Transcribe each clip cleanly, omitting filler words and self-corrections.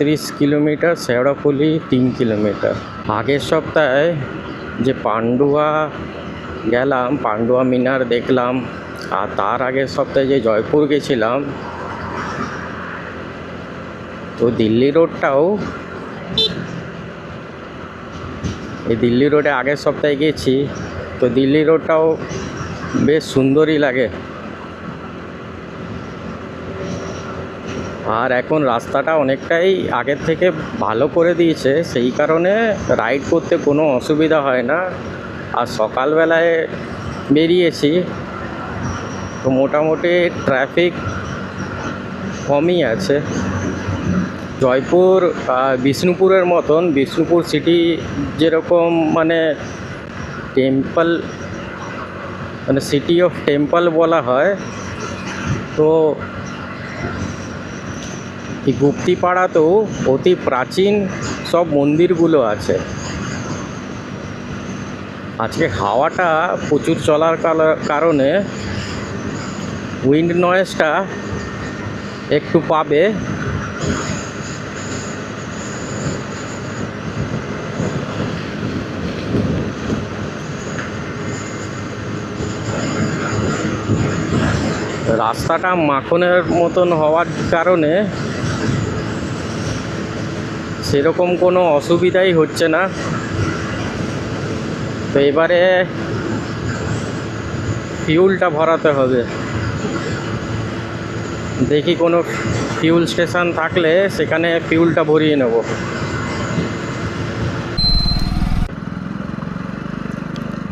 35 kilometre, Sheoraphuli 3 kilometre. আগের সপ্তাহে যে পান্ডুয়া গেলাম, পান্ডুয়া মিনার দেখলাম, আর তার আগের সপ্তাহে যে জয়পুর গেছিলাম, তো দিল্লি রোডটাও, এই দিল্লি রোডে আগের সপ্তাহে গেছি, তো দিল্লি রোডটাও বেশ সুন্দরই লাগে। আর এখন রাস্তাটা অনেকটাই আগের থেকে ভালো করে দিয়েছে, সেই কারণে রাইড করতে কোনো অসুবিধা হয় না। আর সকালবেলায় বেরিয়েছি, তো মোটামুটি ট্রাফিক কমই আছে। জয়পুর বিষ্ণুপুরের মতন, বিষ্ণুপুর সিটি যেরকম মানে টেম্পল, মানে সিটি অফ টেম্পল বলা হয়, তো এই গুপ্তিপাড়াতেও অতি প্রাচীন সব মন্দিরগুলো আছে। আজকে হাওয়াটা প্রচুর চলার কারণে উইন্ড নয়েজটা একটু পাবে। রাস্তাটা মাখনের মতন হওয়ার কারণে সেরকম কোনো অসুবিধাই হচ্ছে না। তো এবারে ফিউলটা ভরাতে হবে, দেখি কোনো ফিউল স্টেশন থাকলে সেখানে ফিউলটা ভরিয়ে নেব।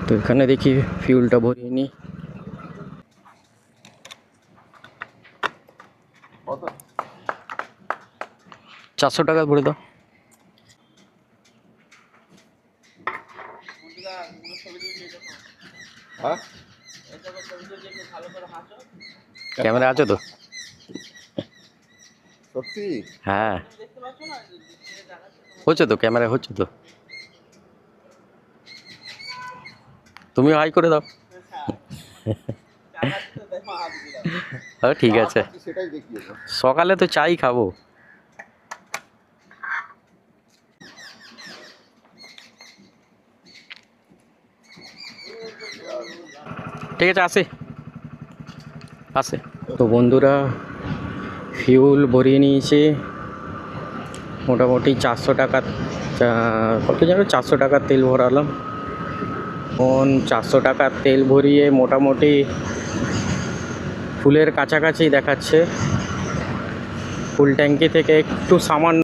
তো এখানে দেখি ফিউলটা ভরিয়ে নিই। কত? 400 টাকা ভরে দাও। ক্যামেরা আছে তো? সত্যি? হ্যাঁ, হচ্ছে তো, ক্যামেরা হচ্ছে তো। তুমি হাই করে দাও। হ্যাঁ ঠিক আছে, সকালে তো চাই খাবো। ঠিক আছে, আসে। তো বন্ধুরা, ফিউল ভরিয়ে নিয়েছি, মোটামুটি 400 টাকা, কত জানো, 400 টাকার তেল ভরালাম। এখন 400 টাকার তেল ভরিয়ে মোটামুটি ফুলের কাছাকাছি দেখাচ্ছে। ফুল ট্যাঙ্কি থেকে একটু সামান্য